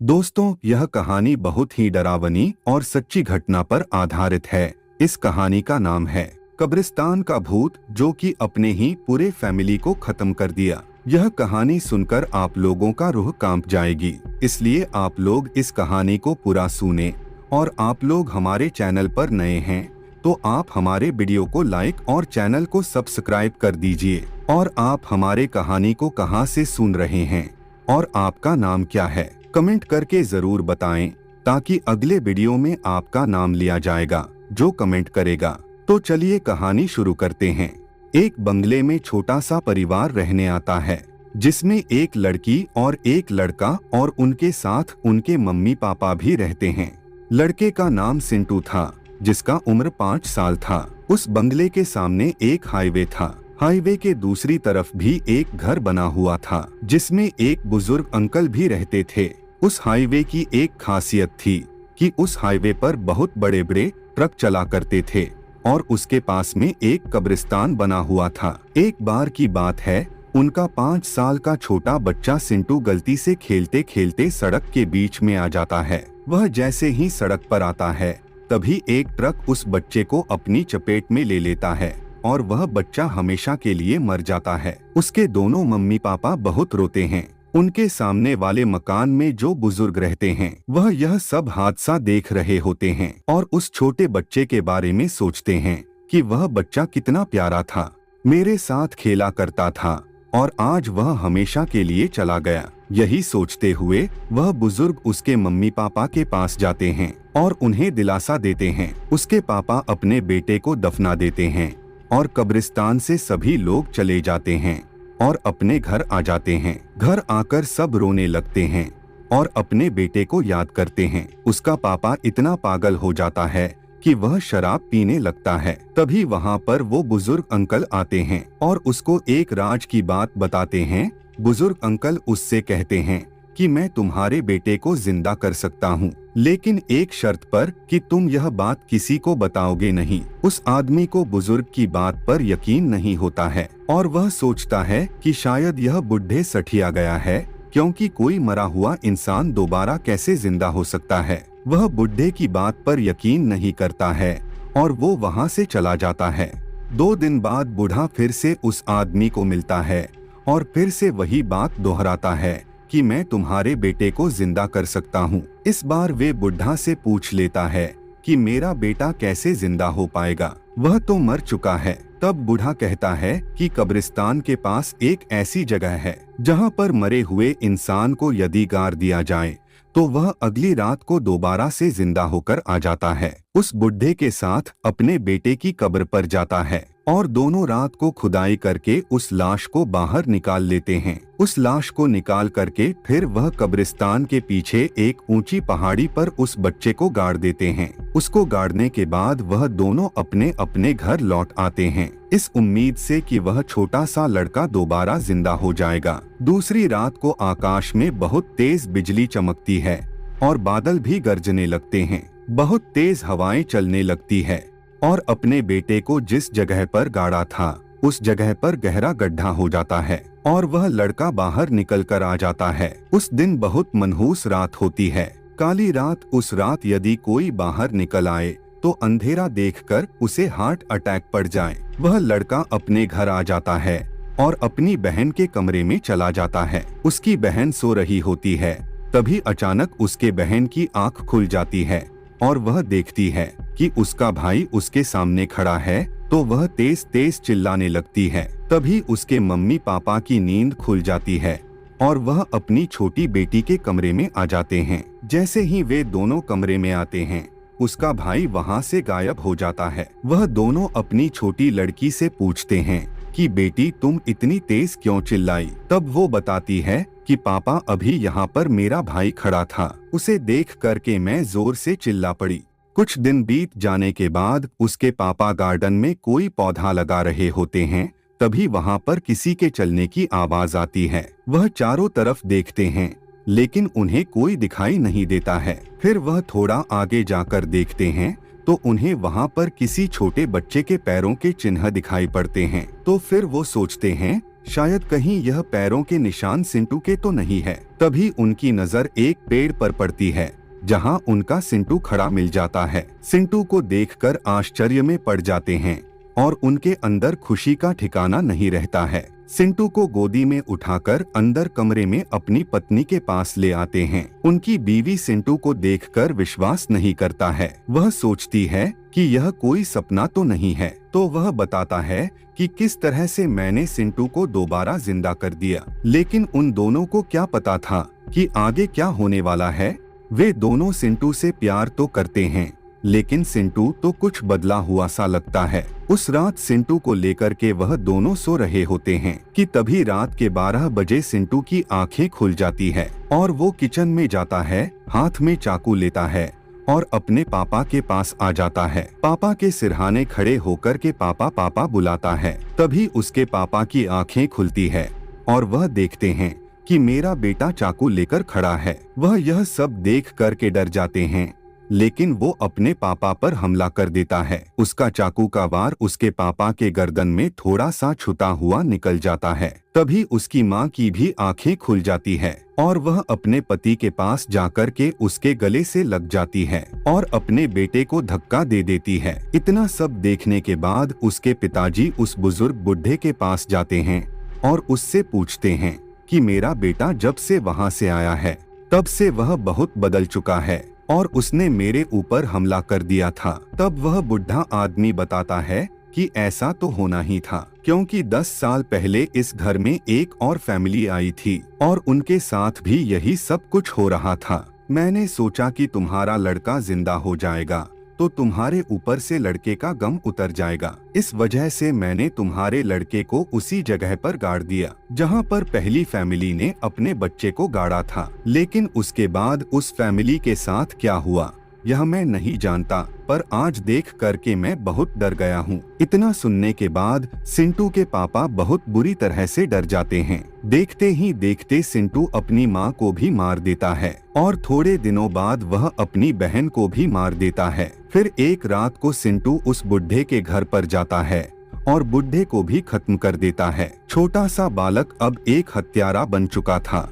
दोस्तों, यह कहानी बहुत ही डरावनी और सच्ची घटना पर आधारित है। इस कहानी का नाम है कब्रिस्तान का भूत, जो कि अपने ही पूरे फैमिली को खत्म कर दिया। यह कहानी सुनकर आप लोगों का रूह कांप जाएगी, इसलिए आप लोग इस कहानी को पूरा सुने। और आप लोग हमारे चैनल पर नए हैं तो आप हमारे वीडियो को लाइक और चैनल को सब्सक्राइब कर दीजिए। और आप हमारे कहानी को कहां से सुन रहे हैं और आपका नाम क्या है, कमेंट करके जरूर बताएं, ताकि अगले वीडियो में आपका नाम लिया जाएगा जो कमेंट करेगा। तो चलिए कहानी शुरू करते हैं। एक बंगले में छोटा सा परिवार रहने आता है, जिसमें एक लड़की और एक लड़का और उनके साथ उनके मम्मी पापा भी रहते हैं। लड़के का नाम सिंटू था, जिसका उम्र 5 साल था। उस बंगले के सामने एक हाईवे था। हाईवे के दूसरी तरफ भी एक घर बना हुआ था, जिसमें एक बुजुर्ग अंकल भी रहते थे। उस हाईवे की एक खासियत थी कि उस हाईवे पर बहुत बड़े बड़े ट्रक चला करते थे और उसके पास में एक कब्रिस्तान बना हुआ था। एक बार की बात है, उनका 5 साल का छोटा बच्चा सिंटू गलती से खेलते खेलते सड़क के बीच में आ जाता है। वह जैसे ही सड़क पर आता है, तभी एक ट्रक उस बच्चे को अपनी चपेट में ले लेता है और वह बच्चा हमेशा के लिए मर जाता है। उसके दोनों मम्मी पापा बहुत रोते हैं। उनके सामने वाले मकान में जो बुजुर्ग रहते हैं, वह यह सब हादसा देख रहे होते हैं और उस छोटे बच्चे के बारे में सोचते हैं कि वह बच्चा कितना प्यारा था, मेरे साथ खेला करता था और आज वह हमेशा के लिए चला गया। यही सोचते हुए वह बुजुर्ग उसके मम्मी पापा के पास जाते हैं और उन्हें दिलासा देते हैं। उसके पापा अपने बेटे को दफना देते हैं और कब्रिस्तान से सभी लोग चले जाते हैं और अपने घर आ जाते हैं। घर आकर सब रोने लगते हैं और अपने बेटे को याद करते हैं। उसका पापा इतना पागल हो जाता है कि वह शराब पीने लगता है। तभी वहाँ पर वो बुजुर्ग अंकल आते हैं और उसको एक राज की बात बताते हैं। बुजुर्ग अंकल उससे कहते हैं कि मैं तुम्हारे बेटे को जिंदा कर सकता हूँ, लेकिन एक शर्त पर कि तुम यह बात किसी को बताओगे नहीं। उस आदमी को बुजुर्ग की बात पर यकीन नहीं होता है और वह सोचता है कि शायद यह बुढ़े सठिया गया है, क्योंकि कोई मरा हुआ इंसान दोबारा कैसे जिंदा हो सकता है। वह बुढ़े की बात पर यकीन नहीं करता है और वो वहाँ से चला जाता है। 2 दिन बाद बूढ़ा फिर से उस आदमी को मिलता है और फिर से वही बात दोहराता है कि मैं तुम्हारे बेटे को जिंदा कर सकता हूँ। इस बार वे बुढ़ा से पूछ लेता है कि मेरा बेटा कैसे जिंदा हो पाएगा, वह तो मर चुका है। तब बूढ़ा कहता है कि कब्रिस्तान के पास एक ऐसी जगह है जहाँ पर मरे हुए इंसान को यदि गाड़ दिया जाए तो वह अगली रात को दोबारा से जिंदा होकर आ जाता है। उस बुढ़े के साथ अपने बेटे की कब्र पर जाता है और दोनों रात को खुदाई करके उस लाश को बाहर निकाल लेते हैं। उस लाश को निकाल करके फिर वह कब्रिस्तान के पीछे एक ऊंची पहाड़ी पर उस बच्चे को गाड़ देते हैं। उसको गाड़ने के बाद वह दोनों अपने अपने घर लौट आते हैं, इस उम्मीद से कि वह छोटा सा लड़का दोबारा जिंदा हो जाएगा। दूसरी रात को आकाश में बहुत तेज बिजली चमकती है और बादल भी गरजने लगते हैं। बहुत तेज हवाएं चलने लगती है और अपने बेटे को जिस जगह पर गाड़ा था उस जगह पर गहरा गड्ढा हो जाता है और वह लड़का बाहर निकल कर आ जाता है। उस दिन बहुत मनहूस रात होती है, काली रात। उस रात यदि कोई बाहर निकल आए तो अंधेरा देखकर उसे हार्ट अटैक पड़ जाए। वह लड़का अपने घर आ जाता है और अपनी बहन के कमरे में चला जाता है। उसकी बहन सो रही होती है, तभी अचानक उसके बहन की आंख खुल जाती है और वह देखती है कि उसका भाई उसके सामने खड़ा है, तो वह तेज तेज चिल्लाने लगती है। तभी उसके मम्मी पापा की नींद खुल जाती है और वह अपनी छोटी बेटी के कमरे में आ जाते हैं। जैसे ही वे दोनों कमरे में आते हैं, उसका भाई वहाँ से गायब हो जाता है। वह दोनों अपनी छोटी लड़की से पूछते हैं कि बेटी तुम इतनी तेज क्यों चिल्लाई। तब वो बताती है कि पापा अभी यहाँ पर मेरा भाई खड़ा था, उसे देख करके मैं जोर से चिल्ला पड़ी। कुछ दिन बीत जाने के बाद उसके पापा गार्डन में कोई पौधा लगा रहे होते हैं, तभी वहाँ पर किसी के चलने की आवाज आती है। वह चारों तरफ देखते हैं लेकिन उन्हें कोई दिखाई नहीं देता है। फिर वह थोड़ा आगे जाकर देखते हैं तो उन्हें वहाँ पर किसी छोटे बच्चे के पैरों के चिन्ह दिखाई पड़ते हैं। तो फिर वो सोचते हैं शायद कहीं यह पैरों के निशान सिंटू के तो नहीं है। तभी उनकी नजर एक पेड़ पर पड़ती है जहां उनका सिंटू खड़ा मिल जाता है। सिंटू को देखकर आश्चर्य में पड़ जाते हैं और उनके अंदर खुशी का ठिकाना नहीं रहता है। सिंटू को गोदी में उठाकर अंदर कमरे में अपनी पत्नी के पास ले आते हैं। उनकी बीवी सिंटू को देखकर विश्वास नहीं करता है। वह सोचती है कि यह कोई सपना तो नहीं है। तो वह बताता है कि किस तरह से मैंने सिंटू को दोबारा जिंदा कर दिया। लेकिन उन दोनों को क्या पता था कि आगे क्या होने वाला है। वे दोनों सिंटू से प्यार तो करते हैं, लेकिन सिंटू तो कुछ बदला हुआ सा लगता है। उस रात सिंटू को लेकर के वह दोनों सो रहे होते हैं कि तभी रात के 12 बजे सिंटू की आंखें खुल जाती है और वो किचन में जाता है, हाथ में चाकू लेता है और अपने पापा के पास आ जाता है। पापा के सिरहाने खड़े होकर के पापा पापा बुलाता है। तभी उसके पापा की आंखें खुलती है और वह देखते हैं कि मेरा बेटा चाकू लेकर खड़ा है। वह यह सब देख करके डर जाते हैं, लेकिन वो अपने पापा पर हमला कर देता है। उसका चाकू का वार उसके पापा के गर्दन में थोड़ा सा छुता हुआ निकल जाता है। तभी उसकी माँ की भी आंखें खुल जाती है और वह अपने पति के पास जाकर के उसके गले से लग जाती है और अपने बेटे को धक्का दे देती है। इतना सब देखने के बाद उसके पिताजी उस बुजुर्ग बुढ़े के पास जाते हैं और उससे पूछते हैं कि मेरा बेटा जब से वहाँ से आया है तब से वह बहुत बदल चुका है और उसने मेरे ऊपर हमला कर दिया था। तब वह बुढ़ा आदमी बताता है कि ऐसा तो होना ही था, क्योंकि 10 साल पहले इस घर में एक और फैमिली आई थी और उनके साथ भी यही सब कुछ हो रहा था। मैंने सोचा कि तुम्हारा लड़का जिंदा हो जाएगा तो तुम्हारे ऊपर से लड़के का गम उतर जाएगा। इस वजह से मैंने तुम्हारे लड़के को उसी जगह पर गाड़ दिया जहां पर पहली फैमिली ने अपने बच्चे को गाड़ा था। लेकिन उसके बाद उस फैमिली के साथ क्या हुआ यह मैं नहीं जानता, पर आज देख करके मैं बहुत डर गया हूँ। इतना सुनने के बाद सिंटू के पापा बहुत बुरी तरह से डर जाते हैं। देखते ही देखते सिंटू अपनी माँ को भी मार देता है और थोड़े दिनों बाद वह अपनी बहन को भी मार देता है। फिर एक रात को सिंटू उस बुढ़े के घर पर जाता है और बुढ़े को भी खत्म कर देता है। छोटा सा बालक अब एक हत्यारा बन चुका था।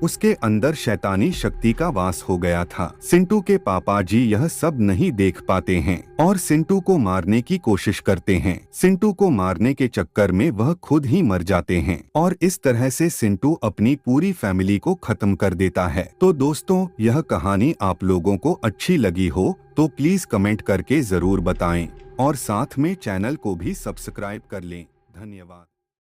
उसके अंदर शैतानी शक्ति का वास हो गया था। सिंटू के पापा जी यह सब नहीं देख पाते हैं और सिंटू को मारने की कोशिश करते हैं। सिंटू को मारने के चक्कर में वह खुद ही मर जाते हैं और इस तरह से सिंटू अपनी पूरी फैमिली को खत्म कर देता है। तो दोस्तों, यह कहानी आप लोगों को अच्छी लगी हो तो प्लीज कमेंट करके जरूर बताएं और साथ में चैनल को भी सब्सक्राइब कर लें। धन्यवाद।